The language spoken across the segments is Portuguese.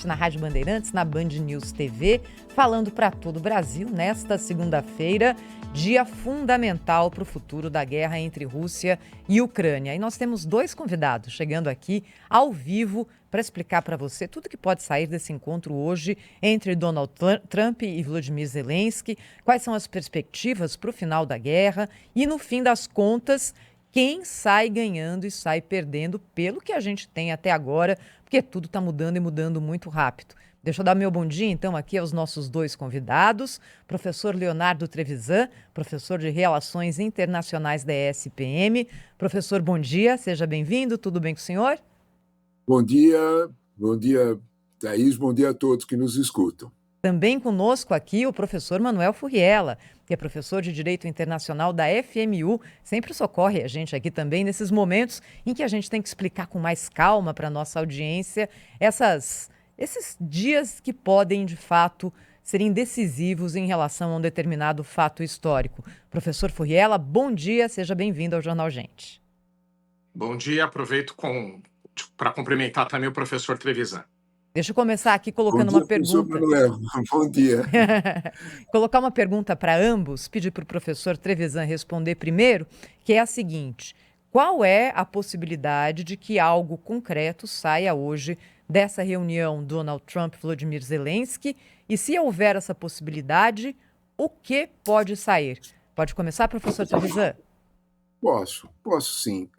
Na Rádio Bandeirantes, na Band News TV, falando para todo o Brasil nesta segunda-feira, dia fundamental para o futuro da guerra entre Rússia e Ucrânia. E nós temos dois convidados chegando aqui ao vivo para explicar para você tudo que pode sair desse encontro hoje entre Donald Trump e Volodymyr Zelensky, quais são as perspectivas para o final da guerra e, no fim das contas, quem sai ganhando e sai perdendo pelo que a gente tem até agora, porque tudo está mudando e mudando muito rápido. Deixa eu dar meu bom dia, então, aqui aos nossos dois convidados, professor Leonardo Trevisan, professor de Relações Internacionais da ESPM. Professor, bom dia, seja bem-vindo, tudo bem com o senhor? Bom dia, Thaís, bom dia a todos que nos escutam. Também conosco aqui o professor Manuel Furriela, que é professor de Direito Internacional da FMU, sempre socorre a gente aqui também nesses momentos em que a gente tem que explicar com mais calma para a nossa audiência esses dias que podem, de fato, serem decisivos em relação a um determinado fato histórico. Professor Furriela, bom dia, seja bem-vindo ao Jornal Gente. Bom dia, aproveito para cumprimentar também o professor Trevisan. Deixa eu começar aqui colocando uma pergunta. Manuel. Bom dia. Colocar uma pergunta para ambos, pedir para o professor Trevisan responder primeiro, que é a seguinte: qual é a possibilidade de que algo concreto saia hoje dessa reunião Donald Trump-Volodymyr Zelensky? E se houver essa possibilidade, o que pode sair? Pode começar, professor Trevisan? Posso sim.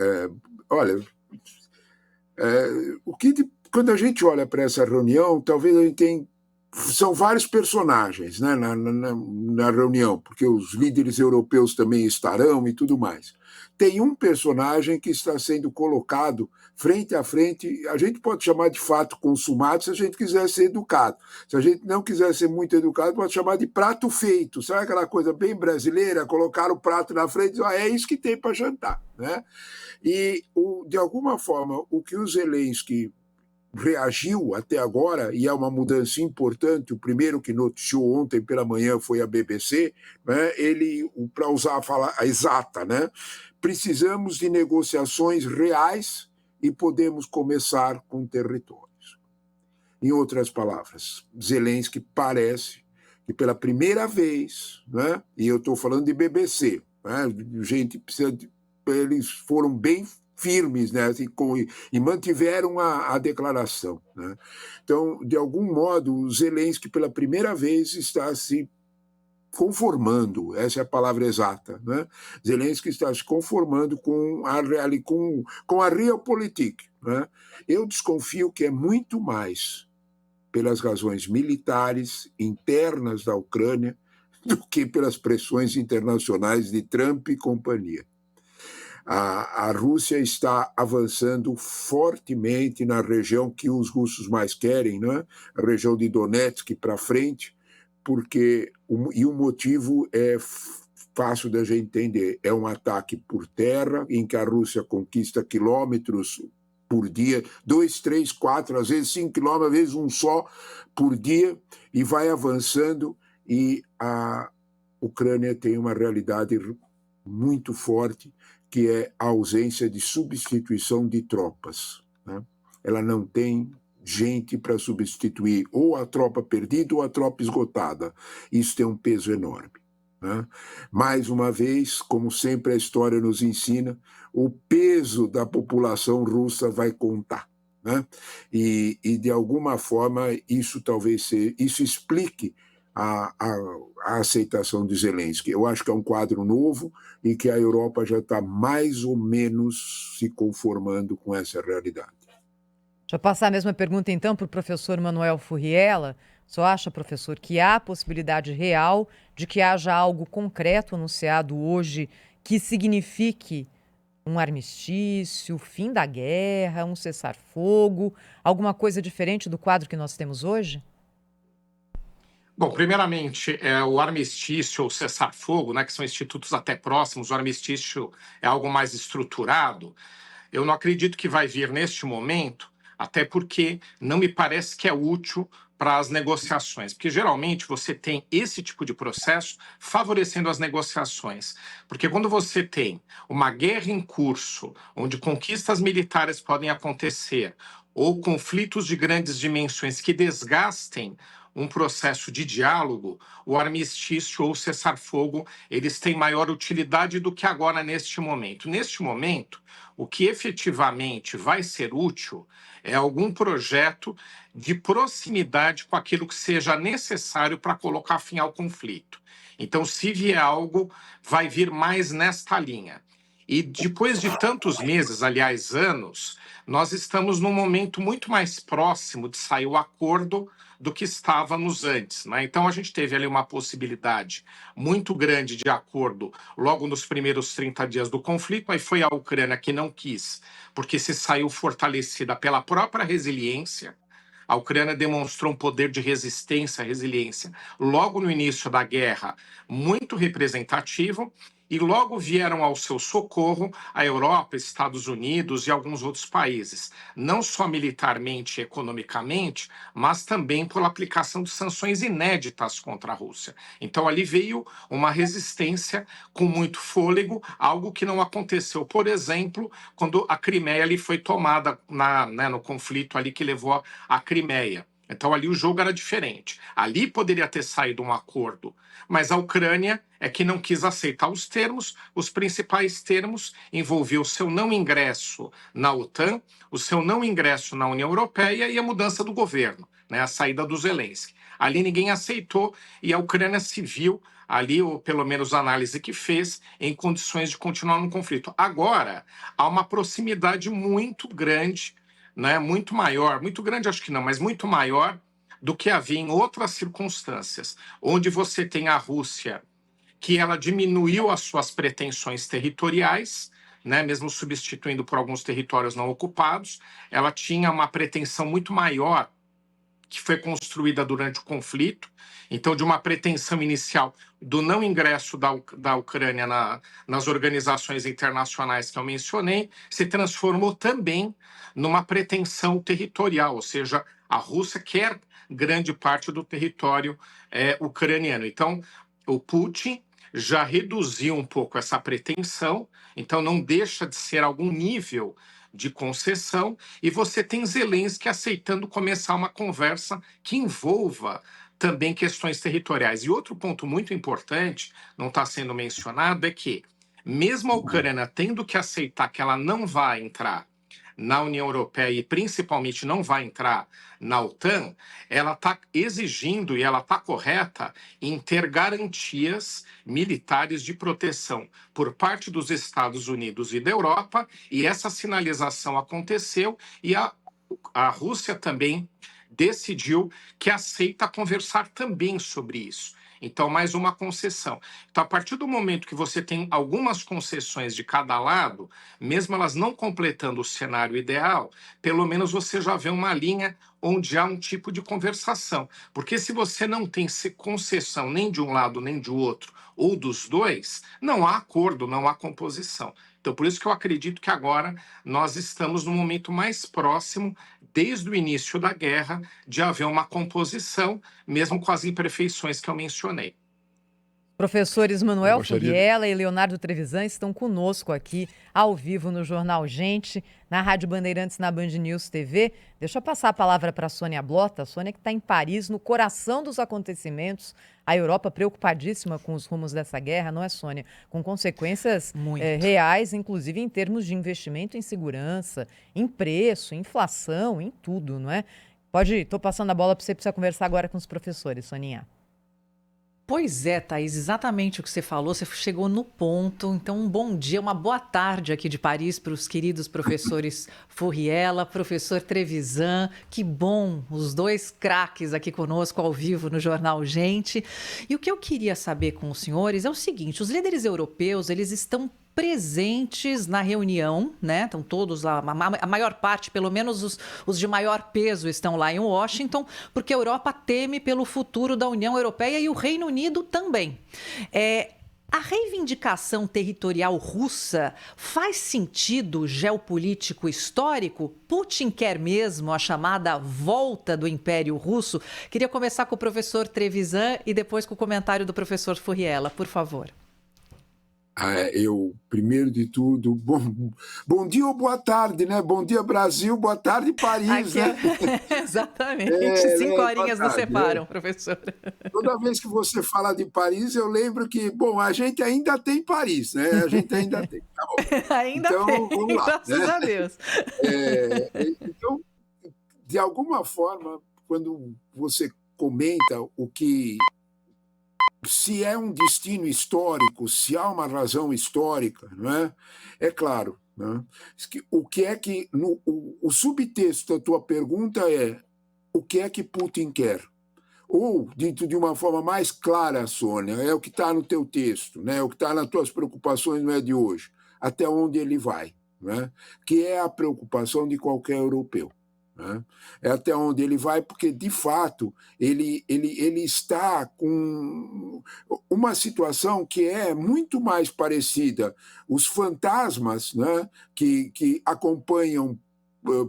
Quando a gente olha para essa reunião, talvez a gente são vários personagens, né, na reunião, porque os líderes europeus também estarão e tudo mais. Tem um personagem que está sendo colocado frente a frente, a gente pode chamar de fato consumado se a gente quiser ser educado. Se a gente não quiser ser muito educado, pode chamar de prato feito. Sabe aquela coisa bem brasileira, colocar o prato na frente e dizer, é isso que tem para jantar, né? E, de alguma forma, o que o Zelensky reagiu até agora, e é uma mudança importante, o primeiro que noticiou ontem pela manhã foi a BBC, né, ele, para usar a fala exata, né, precisamos de negociações reais e podemos começar com territórios. Em outras palavras, Zelensky parece que pela primeira vez, né, e eu estou falando de BBC, né, gente precisa eles foram bem firmes, né, e mantiveram a declaração, né? Então, de algum modo, o Zelensky, pela primeira vez, está se conformando, essa é a palavra exata, né? Zelensky está se conformando com a realpolitik, né? Eu desconfio que é muito mais pelas razões militares internas da Ucrânia do que pelas pressões internacionais de Trump e companhia. A Rússia está avançando fortemente na região que os russos mais querem, né? A região de Donetsk para frente, e o motivo é fácil da gente entender. É um ataque por terra, em que a Rússia conquista quilômetros por dia, 2, 3, 4, às vezes 5 quilômetros, às vezes um só por dia, e vai avançando, e a Ucrânia tem uma realidade muito forte, que é a ausência de substituição de tropas, né? Ela não tem gente para substituir ou a tropa perdida ou a tropa esgotada. Isso tem um peso enorme, né? Mais uma vez, como sempre a história nos ensina, o peso da população russa vai contar, né? E de alguma forma isso explique a aceitação de Zelensky. Eu acho que é um quadro novo e que a Europa já está mais ou menos se conformando com essa realidade. Deixa eu passar a mesma pergunta, então, para o professor Manuel Furriela. Só acha, professor, que há possibilidade real de que haja algo concreto anunciado hoje que signifique um armistício, fim da guerra, um cessar-fogo, alguma coisa diferente do quadro que nós temos hoje? Bom, primeiramente, o armistício ou cessar-fogo, né, que são institutos até próximos, o armistício é algo mais estruturado. Eu não acredito que vai vir neste momento, até porque não me parece que é útil para as negociações, porque geralmente você tem esse tipo de processo favorecendo as negociações, porque quando você tem uma guerra em curso, onde conquistas militares podem acontecer, ou conflitos de grandes dimensões que desgastem um processo de diálogo, o armistício ou cessar-fogo, eles têm maior utilidade do que agora neste momento. Neste momento, o que efetivamente vai ser útil é algum projeto de proximidade com aquilo que seja necessário para colocar fim ao conflito. Então, se vier algo, vai vir mais nesta linha. E depois de tantos meses, aliás, anos, nós estamos num momento muito mais próximo de sair o acordo do que estávamos antes, né? Então, a gente teve ali uma possibilidade muito grande de acordo logo nos primeiros 30 dias do conflito, aí foi a Ucrânia que não quis, porque se saiu fortalecida pela própria resiliência. A Ucrânia demonstrou um poder de resistência, resiliência, logo no início da guerra, muito representativo, e logo vieram ao seu socorro a Europa, Estados Unidos e alguns outros países, não só militarmente e economicamente, mas também pela aplicação de sanções inéditas contra a Rússia. Então ali veio uma resistência com muito fôlego, algo que não aconteceu, por exemplo, quando a Crimeia ali foi tomada no conflito ali que levou a Crimeia. Então ali o jogo era diferente. Ali poderia ter saído um acordo, mas a Ucrânia é que não quis aceitar os termos. Os principais termos envolviam o seu não ingresso na OTAN, o seu não ingresso na União Europeia e a mudança do governo, né, a saída do Zelensky. Ali ninguém aceitou e a Ucrânia se viu ali, ou pelo menos a análise que fez, em condições de continuar no conflito. Agora, há uma proximidade muito grande, né, muito maior, muito grande acho que não, mas muito maior do que havia em outras circunstâncias, onde você tem a Rússia, que ela diminuiu as suas pretensões territoriais, né, mesmo substituindo por alguns territórios não ocupados, ela tinha uma pretensão muito maior que foi construída durante o conflito, então de uma pretensão inicial do não ingresso da Ucrânia nas organizações internacionais que eu mencionei, se transformou também numa pretensão territorial, ou seja, a Rússia quer grande parte do território ucraniano. Então, o Putin já reduziu um pouco essa pretensão, então não deixa de ser algum nível de concessão, e você tem Zelensky aceitando começar uma conversa que envolva também questões territoriais. E outro ponto muito importante, não está sendo mencionado, é que mesmo a Ucrânia tendo que aceitar que ela não vai entrar na União Europeia e principalmente não vai entrar na OTAN, ela está exigindo, e ela está correta, em ter garantias militares de proteção por parte dos Estados Unidos e da Europa, e essa sinalização aconteceu, e a Rússia também decidiu que aceita conversar também sobre isso. Então, mais uma concessão. Então, a partir do momento que você tem algumas concessões de cada lado, mesmo elas não completando o cenário ideal, pelo menos você já vê uma linha onde há um tipo de conversação. Porque se você não tem concessão nem de um lado nem de outro, ou dos dois, não há acordo, não há composição. Então, por isso que eu acredito que agora nós estamos no momento mais próximo, desde o início da guerra, de haver uma composição, mesmo com as imperfeições que eu mencionei. Professores Manuel Furriela e Leonardo Trevisan estão conosco aqui, ao vivo, no Jornal Gente, na Rádio Bandeirantes, na Band News TV. Deixa eu passar a palavra para a Sônia Blota. A Sônia que está em Paris, no coração dos acontecimentos. A Europa preocupadíssima com os rumos dessa guerra, não é, Sônia? Com consequências reais, inclusive em termos de investimento em segurança, em preço, inflação, em tudo, não é? Estou passando a bola para você conversar agora com os professores, Soninha. Pois é, Thaís, exatamente o que você falou, você chegou no ponto. Então, um bom dia, uma boa tarde aqui de Paris para os queridos professores Furriela, professor Trevisan. Que bom, os dois craques aqui conosco ao vivo no Jornal Gente. E o que eu queria saber com os senhores é o seguinte, os líderes europeus, eles estão presentes na reunião, né? Estão todos lá, a maior parte, pelo menos os de maior peso estão lá em Washington, porque a Europa teme pelo futuro da União Europeia e o Reino Unido também. A reivindicação territorial russa faz sentido geopolítico histórico? Putin quer mesmo a chamada volta do Império Russo? Queria começar com o professor Trevisan e depois com o comentário do professor Furriela, por favor. Primeiro de tudo, bom dia ou boa tarde, né? Bom dia, Brasil, boa tarde, Paris, Aqui, né? exatamente, 5 Boa horinhas nos tarde, separam, professor. Toda vez que você fala de Paris, eu lembro que, bom, a gente ainda tem Paris, né? A gente ainda tem. Tá bom. Ainda Então, vamos tem, lá, né? graças a Deus. Então, de alguma forma, quando você comenta se é um destino histórico, se há uma razão histórica, não é? É claro, né? O que é que o subtexto da tua pergunta é o que é que Putin quer? Ou, dito de uma forma mais clara, Sônia, é o que está no teu texto, né? O que está nas tuas preocupações não é de hoje, até onde ele vai, né? Que é a preocupação de qualquer europeu. Né? É até onde ele vai, porque, de fato, ele está com uma situação que é muito mais parecida. Os fantasmas, né, que acompanham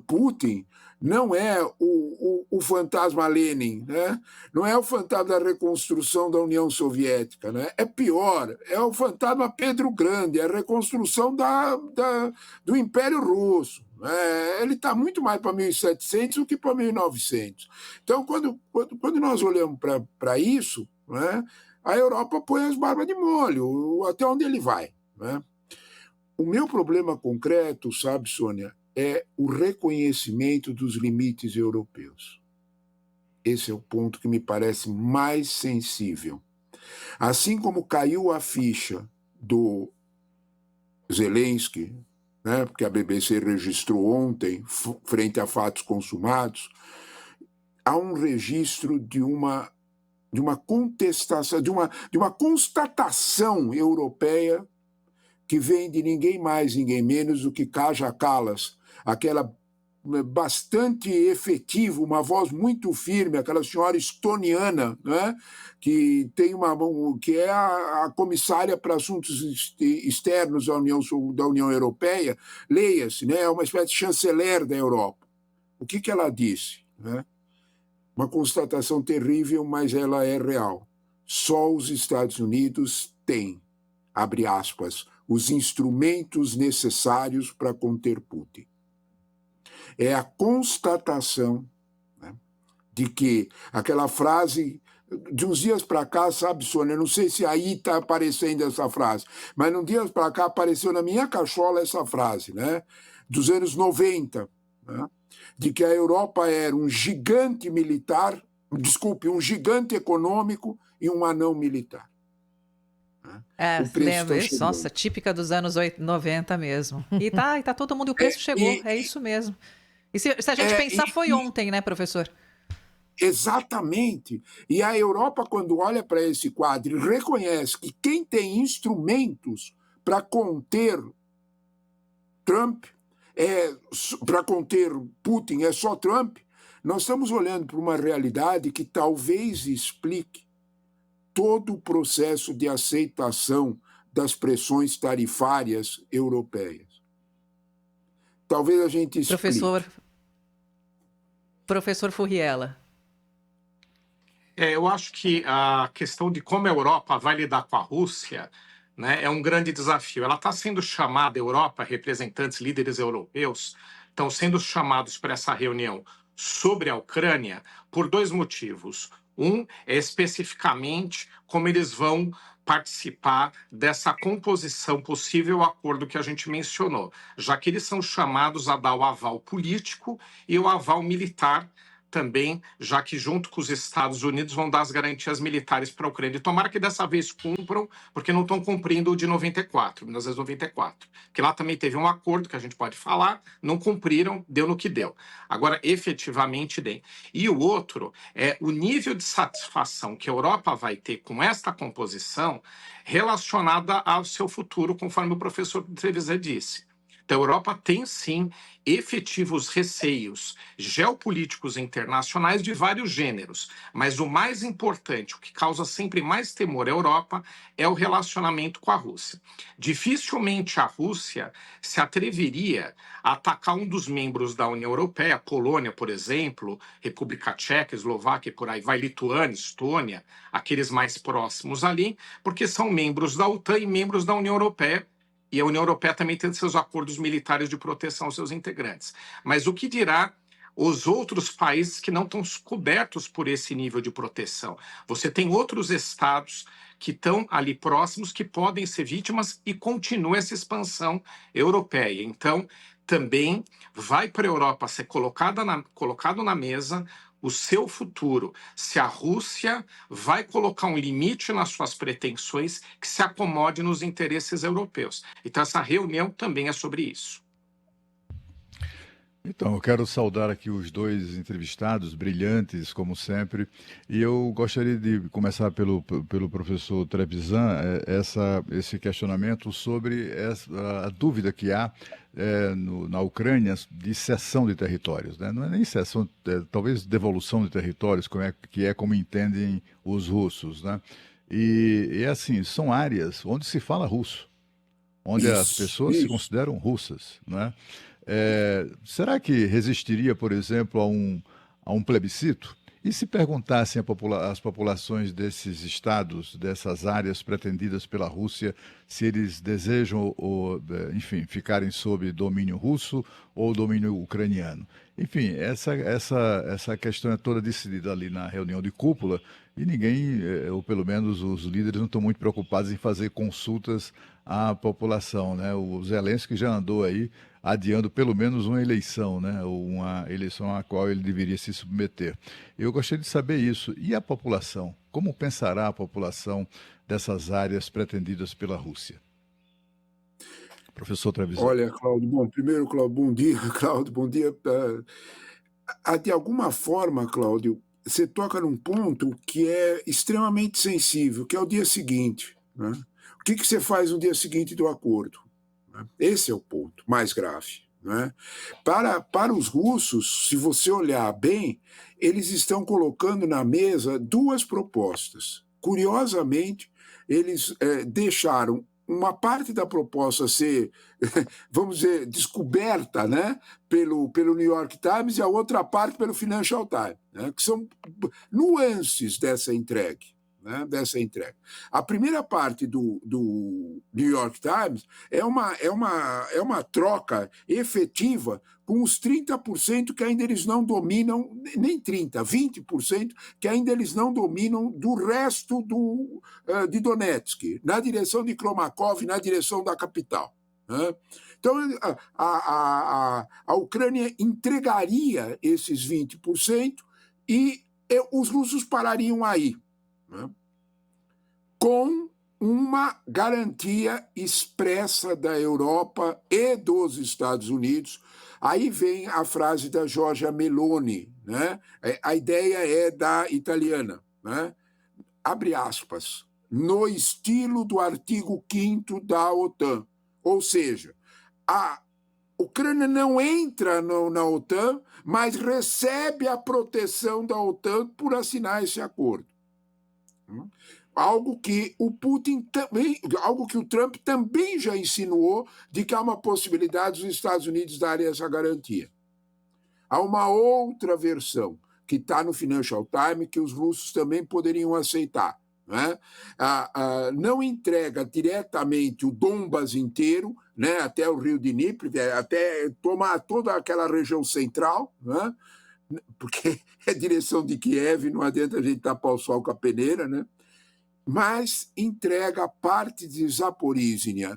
Putin não é o fantasma Lenin, né? Não é o fantasma da reconstrução da União Soviética, né? É pior, é o fantasma Pedro Grande, é a reconstrução do Império Russo. Ele está muito mais para 1700 do que para 1900. Então, quando nós olhamos para isso, né, a Europa põe as barbas de molho, até onde ele vai. Né? O meu problema concreto, sabe, Sônia, é o reconhecimento dos limites europeus. Esse é o ponto que me parece mais sensível. Assim como caiu a ficha do Zelensky, né, porque a BBC registrou ontem, frente a fatos consumados, há um registro de uma contestação, de uma constatação europeia que vem de ninguém mais, ninguém menos do que Kaja Kallas, aquela bastante efetiva, uma voz muito firme, aquela senhora estoniana, né, que que é a comissária para assuntos externos da União Europeia, leia-se, né, é uma espécie de chanceler da Europa. O que ela disse? Né? Uma constatação terrível, mas ela é real. Só os Estados Unidos têm, abre aspas, os instrumentos necessários para conter Putin. É a constatação, né, de que aquela frase, de uns dias para cá, sabe, Sônia, não sei se aí está aparecendo essa frase, mas uns dias para cá apareceu na minha cachola essa frase, né, dos anos 90, né, de que a Europa era um gigante militar, um gigante econômico e um anão militar. Lembro. Nossa, típica dos anos 90 mesmo. E tá todo mundo, e o preço chegou, é isso mesmo. E se a gente pensar, foi ontem, né, professor? Exatamente. E a Europa, quando olha para esse quadro, reconhece que quem tem instrumentos para conter Trump, para conter Putin, é só Trump. Nós estamos olhando para uma realidade que talvez explique todo o processo de aceitação das pressões tarifárias europeias. Talvez a gente explique. Professor Furriela. Eu acho que a questão de como a Europa vai lidar com a Rússia, né, é um grande desafio. Ela está sendo chamada, a Europa, representantes, líderes europeus, estão sendo chamados para essa reunião sobre a Ucrânia por dois motivos. Um é especificamente como eles vão participar dessa composição, possível acordo que a gente mencionou, já que eles são chamados a dar o aval político e o aval militar também, já que junto com os Estados Unidos vão dar as garantias militares para a Ucrânia. E tomara que dessa vez cumpram, porque não estão cumprindo o de 94, 1994. Que lá também teve um acordo que a gente pode falar, não cumpriram, deu no que deu. Agora, efetivamente, tem. E o outro é o nível de satisfação que a Europa vai ter com esta composição relacionada ao seu futuro, conforme o professor Trevisan disse. Então, a Europa tem, sim, efetivos receios geopolíticos internacionais de vários gêneros, mas o mais importante, o que causa sempre mais temor à Europa, é o relacionamento com a Rússia. Dificilmente a Rússia se atreveria a atacar um dos membros da União Europeia, Polônia, por exemplo, República Tcheca, Eslováquia, por aí vai, Lituânia, Estônia, aqueles mais próximos ali, porque são membros da OTAN e membros da União Europeia, e a União Europeia também tem seus acordos militares de proteção aos seus integrantes. Mas o que dirá os outros países que não estão cobertos por esse nível de proteção? Você tem outros estados que estão ali próximos que podem ser vítimas e continua essa expansão europeia. Então, também vai para a Europa ser colocado na mesa o seu futuro, se a Rússia vai colocar um limite nas suas pretensões que se acomode nos interesses europeus. Então, essa reunião também é sobre isso. Então, eu quero saudar aqui os dois entrevistados, brilhantes, como sempre, e eu gostaria de começar pelo professor Trevisan, esse questionamento sobre a dúvida que há na Ucrânia de cessão de territórios, né? Não é nem cessão, talvez devolução de territórios, como entendem os russos, né? E assim, são áreas onde se fala russo, onde as pessoas se consideram russas, né? Será que resistiria, por exemplo, a um plebiscito? E se perguntassem às populações desses estados, dessas áreas pretendidas pela Rússia, se eles desejam, enfim, ficarem sob domínio russo ou domínio ucraniano? Enfim, essa questão é toda decidida ali na reunião de cúpula e ninguém, ou pelo menos os líderes, não estão muito preocupados em fazer consultas à população, né? O Zelensky já andou aí adiando pelo menos uma eleição, né? Ou uma eleição à qual ele deveria se submeter. Eu gostaria de saber isso. E a população? Como pensará a população dessas áreas pretendidas pela Rússia? Professor Trevisan. Olha, Cláudio, primeiro, Cláudio, bom dia, Cláudio, bom dia. De alguma forma, Cláudio, você toca num ponto que é extremamente sensível, que é o dia seguinte, né? O que você faz no dia seguinte do acordo? Esse é o ponto mais grave, né? Para os russos, se você olhar bem, eles estão colocando na mesa duas propostas. Curiosamente, eles deixaram uma parte da proposta ser, vamos dizer, descoberta, né, pelo New York Times e a outra parte pelo Financial Times, né, que são nuances dessa entrega. A primeira parte do New York Times é uma troca efetiva com os 30% que ainda eles não dominam, nem 30%, 20% que ainda eles não dominam do resto de Donetsk, na direção de Kromakov, na direção da capital. Né? Então, a Ucrânia entregaria esses 20% e os russos parariam aí, né? Com uma garantia expressa da Europa e dos Estados Unidos. Aí vem a frase da Giorgia Meloni, né? A ideia é da italiana, né? Abre aspas, no estilo do artigo 5º da OTAN. Ou seja, a Ucrânia não entra na OTAN, mas recebe a proteção da OTAN por assinar esse acordo. Algo que o Putin também, algo que o Trump também já insinuou de que há uma possibilidade dos Estados Unidos darem essa garantia. Há uma outra versão que está no Financial Times que os russos também poderiam aceitar, né? Não entrega diretamente o Donbas inteiro, né, até o rio de Dnipro, até tomar toda aquela região central, né? Porque é direção de Kiev, não adianta a gente tapar o sol com a peneira, né? Mas entrega parte de Zaporizhia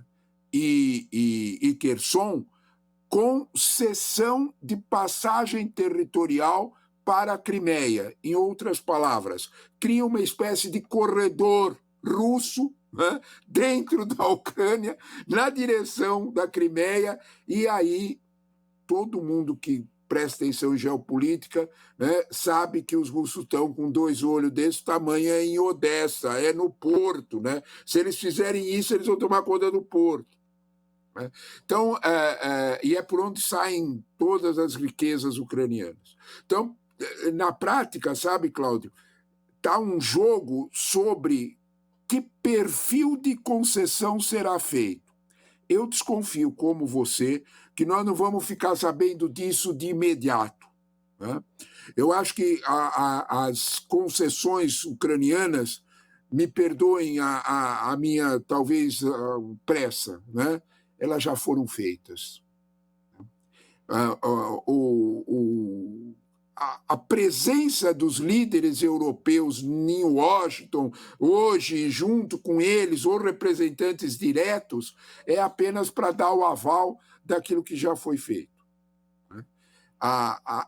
e Kherson com cessão de passagem territorial para a Crimeia. Em outras palavras, cria uma espécie de corredor russo, né, dentro da Ucrânia, na direção da Crimeia, e aí todo mundo que presta atenção em geopolítica, né, sabe que os russos estão com dois olhos desse tamanho em Odessa, é no porto, né? Se eles fizerem isso, eles vão tomar conta do porto. né? Então, e é por onde saem todas as riquezas ucranianas. Então, na prática, sabe, Cláudio, está um jogo sobre que perfil de concessão será feito. Eu desconfio, como você, que nós não vamos ficar sabendo disso de imediato, né? Eu acho que as concessões ucranianas, me perdoem a minha, talvez, pressa, né? Elas já foram feitas. A presença dos líderes europeus em Washington, hoje, junto com eles, ou representantes diretos, é apenas para dar o aval daquilo que já foi feito.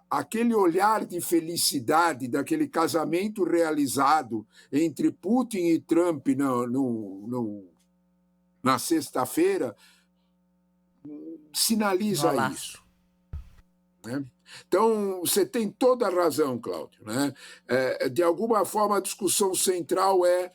Aquele olhar de felicidade, daquele casamento realizado entre Putin e Trump na sexta-feira, sinaliza Golaço. isso, né? Então, você tem toda a razão, Cláudio, né? De alguma forma, a discussão central é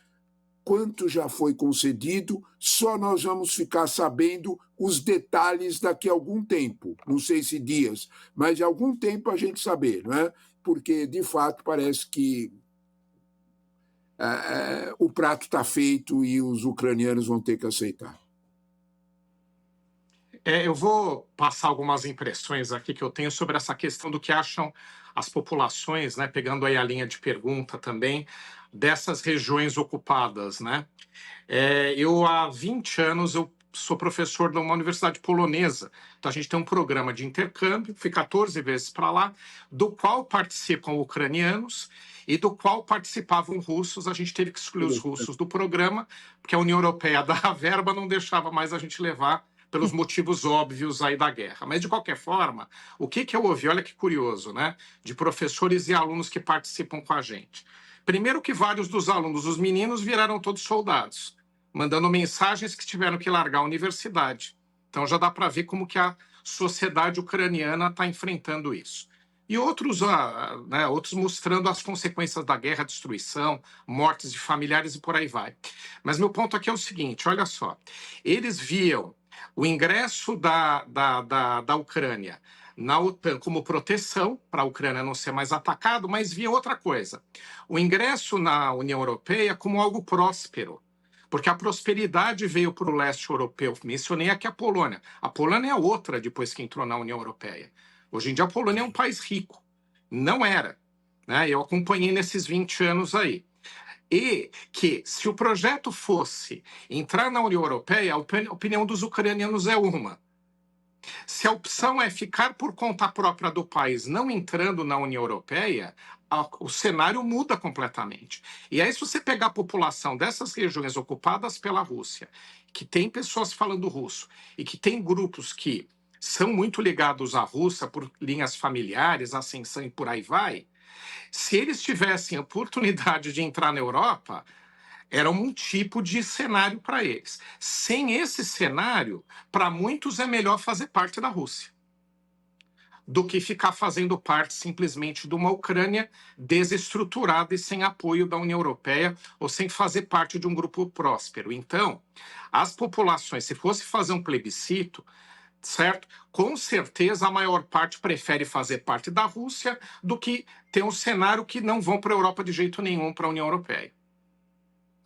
quanto já foi concedido, só nós vamos ficar sabendo os detalhes daqui a algum tempo, não sei se dias, mas de algum tempo a gente saber, não é? Porque, de fato, parece que o prato está feito e os ucranianos vão ter que aceitar. Eu vou passar algumas impressões aqui que eu tenho sobre essa questão do que acham as populações, né, pegando aí a linha de pergunta também, dessas regiões ocupadas, né? Eu, há 20 anos, eu sou professor de uma universidade polonesa, então a gente tem um programa de intercâmbio, fui 14 vezes para lá, do qual participam ucranianos e do qual participavam russos. A gente teve que excluir os russos do programa, porque a União Europeia dava verba, não deixava mais a gente levar, pelos motivos óbvios aí da guerra. Mas, de qualquer forma, o que eu ouvi, olha que curioso, né? De professores e alunos que participam com a gente. Primeiro que vários dos alunos, os meninos, viraram todos soldados, mandando mensagens que tiveram que largar a universidade. Então, já dá para ver como que a sociedade ucraniana está enfrentando isso. E outros, outros mostrando as consequências da guerra, destruição, mortes de familiares e por aí vai. Mas meu ponto aqui é o seguinte, olha só. Eles viam o ingresso da Ucrânia na OTAN como proteção, para a Ucrânia não ser mais atacado, mas via outra coisa. O ingresso na União Europeia como algo próspero, porque a prosperidade veio para o leste europeu. Mencionei aqui a Polônia. A Polônia é outra depois que entrou na União Europeia. Hoje em dia a Polônia é um país rico. Não era, né? Eu acompanhei nesses 20 anos aí. E que, se o projeto fosse entrar na União Europeia, a opinião dos ucranianos é uma. Se a opção é ficar por conta própria do país, não entrando na União Europeia, o cenário muda completamente. E aí, se você pegar a população dessas regiões ocupadas pela Rússia, que tem pessoas falando russo, e que tem grupos que são muito ligados à Rússia por linhas familiares, ascensão e por aí vai, se eles tivessem a oportunidade de entrar na Europa, era um tipo de cenário para eles. Sem esse cenário, para muitos é melhor fazer parte da Rússia do que ficar fazendo parte simplesmente de uma Ucrânia desestruturada e sem apoio da União Europeia ou sem fazer parte de um grupo próspero. Então, as populações, se fosse fazer um plebiscito, certo? Com certeza a maior parte prefere fazer parte da Rússia do que ter um cenário que não vão para a Europa de jeito nenhum, para a União Europeia.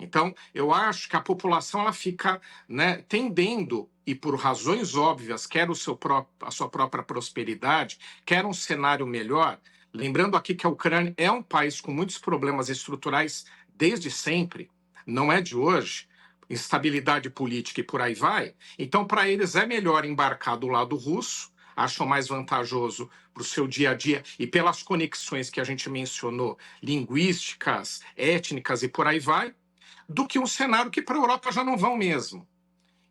Então, eu acho que a população ela fica, né, tendendo, e por razões óbvias, quer a sua própria prosperidade, quer um cenário melhor. Lembrando aqui que a Ucrânia é um país com muitos problemas estruturais desde sempre, não é de hoje, instabilidade política e por aí vai. Então, para eles é melhor embarcar do lado russo, acham mais vantajoso para o seu dia a dia e pelas conexões que a gente mencionou, linguísticas, étnicas e por aí vai, do que um cenário que para a Europa já não vão mesmo.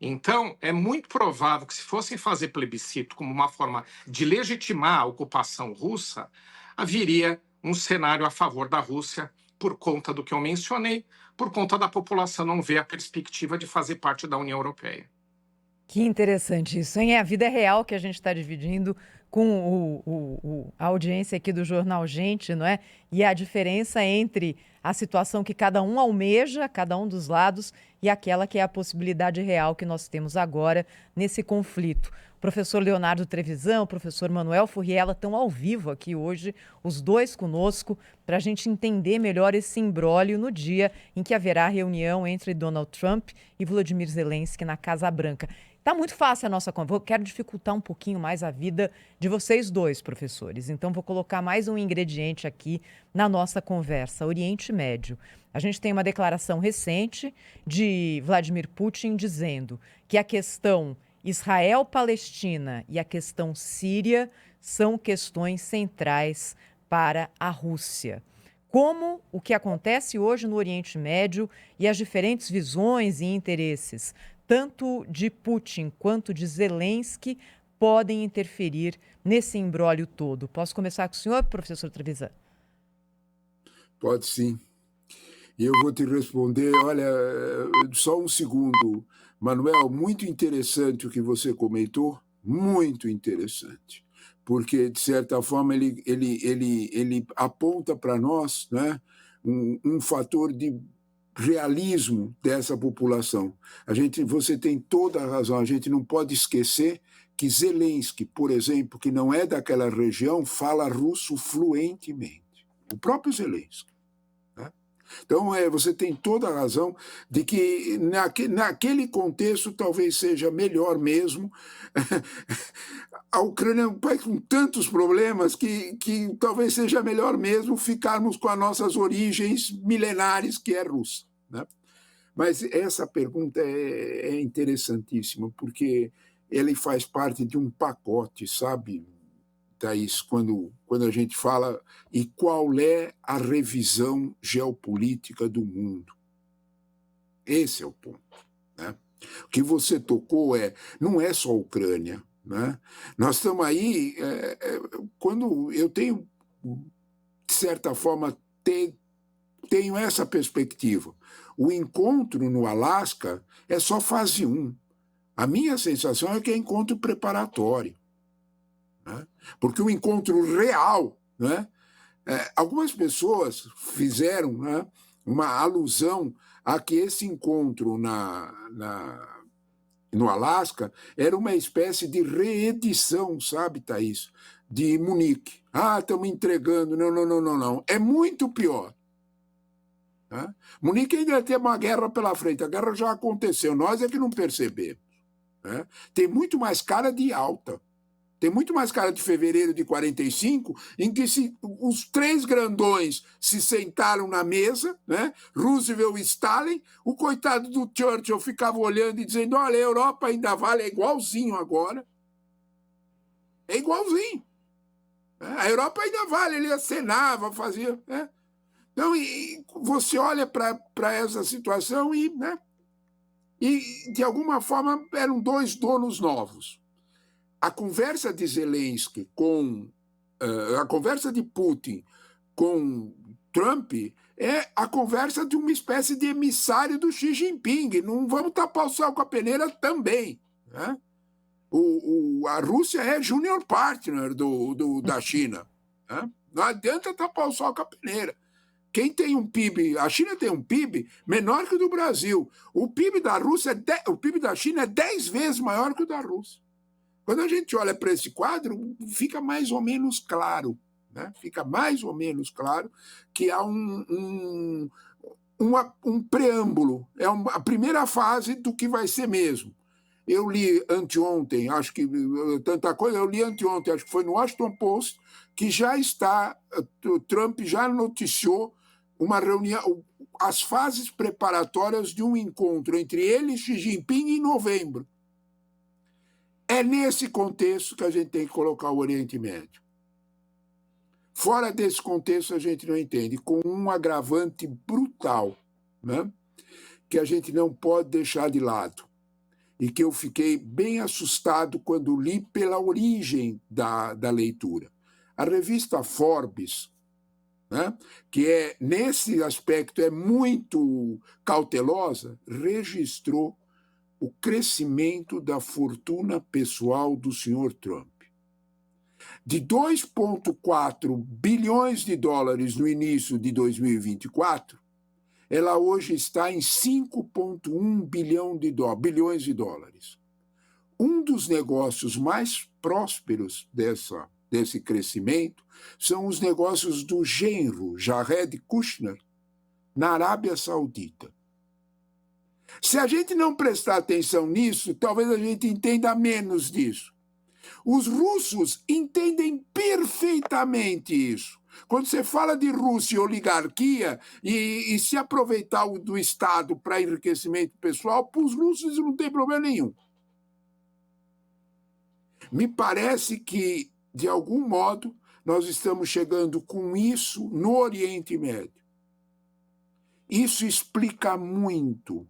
Então, é muito provável que se fossem fazer plebiscito como uma forma de legitimar a ocupação russa, haveria um cenário a favor da Rússia por conta do que eu mencionei, por conta da população não ver a perspectiva de fazer parte da União Europeia. Que interessante isso, hein? A vida é real que a gente está dividindo com a audiência aqui do Jornal Gente, não é? E a diferença entre a situação que cada um almeja, cada um dos lados, e aquela que é a possibilidade real que nós temos agora nesse conflito. O professor Leonardo Trevisan, o professor Manuel Furriela estão ao vivo aqui hoje, os dois conosco, para a gente entender melhor esse imbróglio no dia em que haverá reunião entre Donald Trump e Volodymyr Zelensky na Casa Branca. Tá muito fácil a nossa conversa. Eu quero dificultar um pouquinho mais a vida de vocês dois, professores. Então, vou colocar mais um ingrediente aqui na nossa conversa. Oriente Médio. A gente tem uma declaração recente de Vladimir Putin dizendo que a questão Israel-Palestina e a questão Síria são questões centrais para a Rússia. Como o que acontece hoje no Oriente Médio e as diferentes visões e interesses, tanto de Putin quanto de Zelensky, podem interferir nesse imbróglio todo. Posso começar com o senhor, professor Trevisan? Pode sim. E eu vou te responder, olha, só um segundo. Manuel, muito interessante o que você comentou, muito interessante. Porque, de certa forma, ele aponta para nós, né, um fator de realismo dessa população. Você tem toda a razão, a gente não pode esquecer que Zelensky, por exemplo, que não é daquela região, fala russo fluentemente. O próprio Zelensky. Então, você tem toda a razão de que naquele contexto talvez seja melhor mesmo. A Ucrânia é um país com tantos problemas que talvez seja melhor mesmo ficarmos com as nossas origens milenares, que é russa. Né? Mas essa pergunta é interessantíssima, porque ele faz parte de um pacote, sabe, Thaís, quando a gente fala e qual é a revisão geopolítica do mundo. Esse é o ponto. Né? O que você tocou não é só a Ucrânia. Né? Nós estamos aí, quando eu tenho, de certa forma, tenho essa perspectiva. O encontro no Alasca é só fase 1. A minha sensação é que é encontro preparatório. Né? Porque o encontro real, né? Algumas pessoas fizeram, né, uma alusão a que esse encontro no Alasca era uma espécie de reedição, sabe, Thaís, de Munique. Estamos entregando. Não. É muito pior. Né? Munique ainda tem uma guerra pela frente. A guerra já aconteceu. Nós é que não percebemos. Né? Tem muito mais cara de alta. Tem muito mais cara de fevereiro de 45, em que os três grandões se sentaram na mesa, né? Roosevelt e Stalin, o coitado do Churchill ficava olhando e dizendo, olha, a Europa ainda vale, é igualzinho agora. É igualzinho. A Europa ainda vale, ele acenava, fazia. Né? Então, você olha para essa situação né? E, de alguma forma, eram dois donos novos. A conversa de Zelensky a conversa de Putin com Trump é a conversa de uma espécie de emissário do Xi Jinping. Não vamos tapar o céu com a peneira também. Né? A Rússia é junior partner da China. Né? Não adianta tapar o sol com a peneira. Quem tem um PIB, a China tem um PIB menor que o do Brasil. O PIB da o PIB da China é 10 vezes maior que o da Rússia. Quando a gente olha para esse quadro, fica mais ou menos claro, né? Fica mais ou menos claro que há um preâmbulo, a primeira fase do que vai ser mesmo. Eu li anteontem, acho que tanta coisa, eu li anteontem, acho que foi no Washington Post, que o Trump já noticiou uma reunião, as fases preparatórias de um encontro entre ele e Xi Jinping em novembro. É nesse contexto que a gente tem que colocar o Oriente Médio. Fora desse contexto, a gente não entende, com um agravante brutal, né, que a gente não pode deixar de lado, e que eu fiquei bem assustado quando li pela origem da leitura. A revista Forbes, né, que nesse aspecto é muito cautelosa, registrou o crescimento da fortuna pessoal do senhor Trump. De 2,4 bilhões de dólares no início de 2024, ela hoje está em 5,1 bilhões de dólares. Um dos negócios mais prósperos desse crescimento são os negócios do genro Jared Kushner na Arábia Saudita. Se a gente não prestar atenção nisso, talvez a gente entenda menos disso. Os russos entendem perfeitamente isso. Quando você fala de Rússia e oligarquia e se aproveitar do Estado para enriquecimento pessoal, para os russos isso não tem problema nenhum. Me parece que, de algum modo, nós estamos chegando com isso no Oriente Médio. Isso explica muito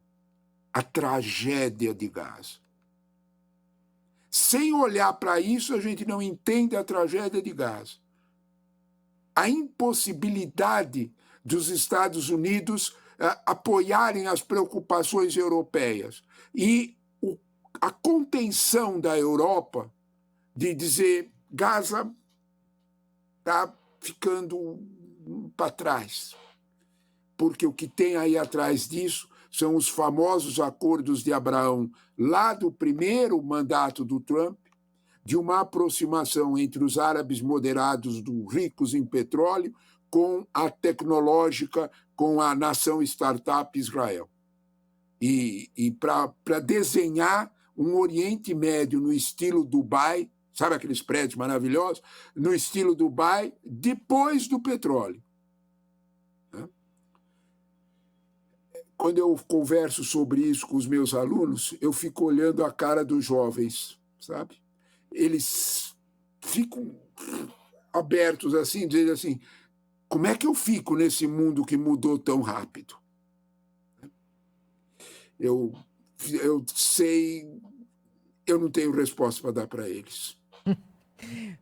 a tragédia de Gaza. Sem olhar para isso, a gente não entende a tragédia de Gaza. A impossibilidade dos Estados Unidos apoiarem as preocupações europeias e a contenção da Europa de dizer Gaza está ficando para trás. Porque o que tem aí atrás disso são os famosos acordos de Abraão, lá do primeiro mandato do Trump, de uma aproximação entre os árabes moderados ricos em petróleo com a tecnológica, com a nação startup Israel. E para desenhar um Oriente Médio no estilo Dubai, sabe aqueles prédios maravilhosos? No estilo Dubai, depois do petróleo. Quando eu converso sobre isso com os meus alunos, eu fico olhando a cara dos jovens, sabe? Eles ficam abertos assim, dizendo assim, como é que eu fico nesse mundo que mudou tão rápido? Eu sei, eu não tenho resposta para dar para eles.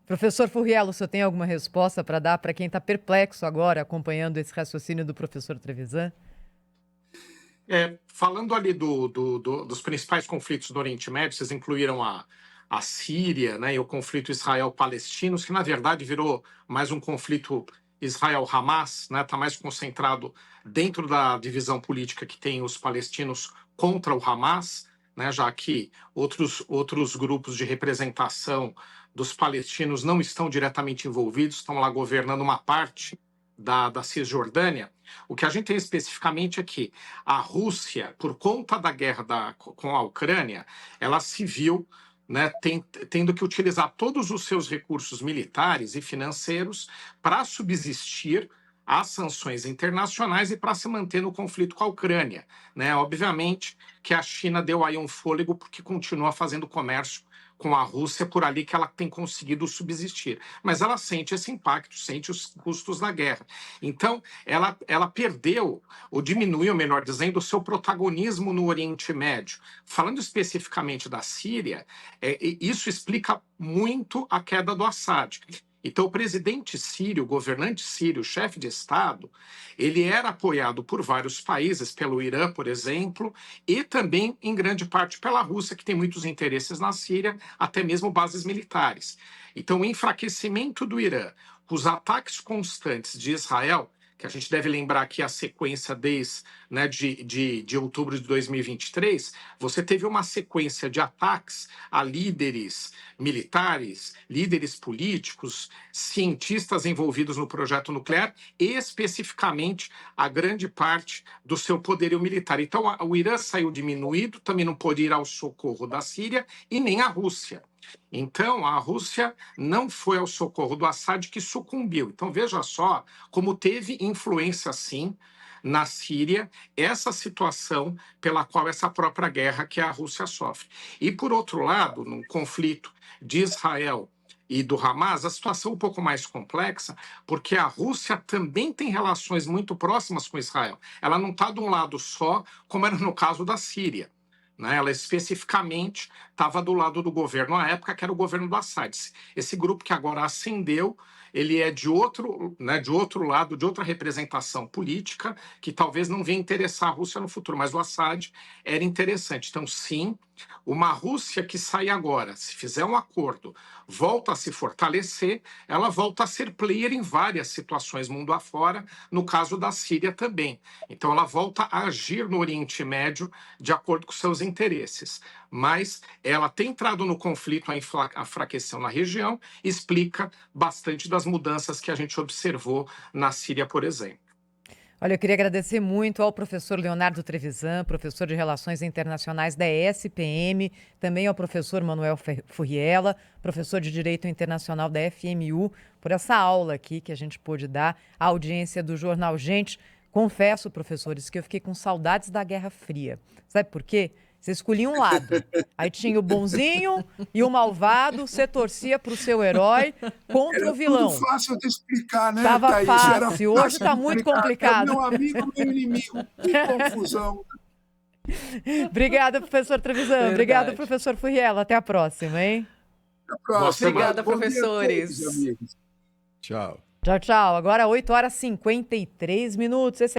Professor Furriello, o senhor tem alguma resposta para dar para quem está perplexo agora, acompanhando esse raciocínio do professor Trevisan? Falando ali dos principais conflitos do Oriente Médio, vocês incluíram a Síria, né, e o conflito Israel-Palestino, que na verdade virou mais um conflito Israel-Hamas, né, está mais concentrado dentro da divisão política que tem os palestinos contra o Hamas, né, já que outros grupos de representação dos palestinos não estão diretamente envolvidos, estão lá governando uma parte da Cisjordânia. O que a gente tem especificamente é que a Rússia, por conta da guerra com a Ucrânia, ela se viu, né, tendo que utilizar todos os seus recursos militares e financeiros para subsistir às sanções internacionais e para se manter no conflito com a Ucrânia, né? Obviamente que a China deu aí um fôlego porque continua fazendo comércio com a Rússia, por ali que ela tem conseguido subsistir. Mas ela sente esse impacto, sente os custos da guerra. Então, ela perdeu, ou diminuiu, melhor dizendo, o seu protagonismo no Oriente Médio. Falando especificamente da Síria, isso explica muito a queda do Assad. Então, o presidente sírio, o governante sírio, o chefe de Estado, ele era apoiado por vários países, pelo Irã, por exemplo, e também, em grande parte, pela Rússia, que tem muitos interesses na Síria, até mesmo bases militares. Então, o enfraquecimento do Irã, os ataques constantes de Israel, que a gente deve lembrar que a sequência desde, né, de outubro de 2023, você teve uma sequência de ataques a líderes militares, líderes políticos, cientistas envolvidos no projeto nuclear e, especificamente, a grande parte do seu poderio militar. Então, o Irã saiu diminuído, também não pôde ir ao socorro da Síria e nem a Rússia. Então, a Rússia não foi ao socorro do Assad, que sucumbiu. Então, veja só como teve influência, sim, na Síria, essa situação pela qual essa própria guerra que a Rússia sofre. E, por outro lado, no conflito de Israel e do Hamas, a situação é um pouco mais complexa, porque a Rússia também tem relações muito próximas com Israel. Ela não está de um lado só, como era no caso da Síria. Ela especificamente estava do lado do governo à época, que era o governo do Assad. Esse grupo que agora ascendeu, ele é de outro lado, de outra representação política, que talvez não venha interessar a Rússia no futuro, mas o Assad era interessante. Então, sim, uma Rússia que sai agora, se fizer um acordo, volta a se fortalecer, ela volta a ser player em várias situações mundo afora, no caso da Síria também. Então ela volta a agir no Oriente Médio de acordo com seus interesses. Mas ela tem entrado no conflito, a enfraqueceu na região, explica bastante das mudanças que a gente observou na Síria, por exemplo. Olha, eu queria agradecer muito ao professor Leonardo Trevisan, professor de Relações Internacionais da ESPM, também ao professor Manuel Furriela, professor de Direito Internacional da FMU, por essa aula aqui que a gente pôde dar à audiência do Jornal Gente. Confesso, professores, que eu fiquei com saudades da Guerra Fria. Sabe por quê? Você escolhia um lado, aí tinha o bonzinho e o malvado, você torcia para o seu herói contra o vilão. Tudo fácil de explicar, né, Tava Thaís? fácil, hoje está muito complicado. É meu amigo, meu inimigo, que confusão. Obrigada, professor Trevisan. Obrigada, professor Furriela. Até a próxima, hein? Até a próxima. Obrigada, Bom dia a professores. todos, amigos. Tchau. Tchau, tchau. Agora 8h53.